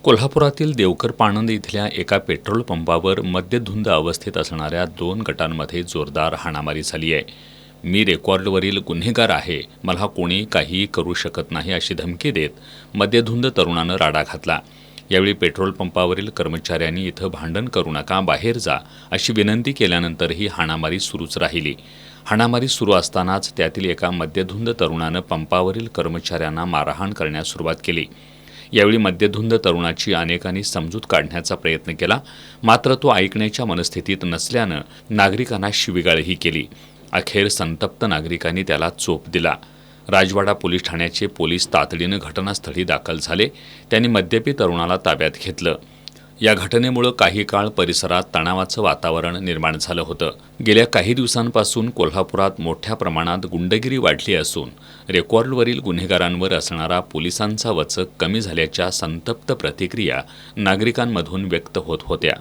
कोल्हापुरातील देवकर पाणंद इथल्या एका पेट्रोल पंपावर मद्यधुंद अवस्थेत असणाऱ्या 2 गटांमध्ये जोरदार हाणामारी झाली आहे. मी रेकॉर्डवरील गुन्हेगार आहे, मला कोणी काहीही करू शकत नाही अशी धमकी देत मद्यधुंद तरुणानं राडा घातला. यावेळी पेट्रोल पंपावरील कर्मचाऱ्यांनी इथं भांडण करू नका, बाहेर जा अशी विनंती केल्यानंतरही हाणामारी सुरूच राहिली. हाणामारी सुरू असतानाच त्यातील एका मद्यधुंद तरुणानं पंपावरील कर्मचाऱ्यांना मारहाण करण्यास सुरुवात केली. यावेळी मद्यधुंद तरुणाची अनेकांनी समजूत काढण्याचा प्रयत्न केला, मात्र तो ऐकण्याच्या मनस्थितीत नसल्यानं नागरिकांना शिवीगाळही केली. अखेर संतप्त नागरिकांनी त्याला चोप दिला. राजवाडा पोलीस ठाण्याचे पोलीस तातडीनं घटनास्थळी दाखल झाले. त्यांनी मद्यपी तरुणाला ताब्यात घेतलं. या घटनेमुळे काही काळ परिसरात तणावाचं वातावरण निर्माण झालं होतं. गेल्या काही दिवसांपासून कोल्हापुरात मोठ्या प्रमाणात गुंडगिरी वाढली असून रेकॉर्डवरील गुन्हेगारांवर असणारा पोलिसांचा वचक कमी झाल्याच्या संतप्त प्रतिक्रिया नागरिकांमधून व्यक्त होत होत्या.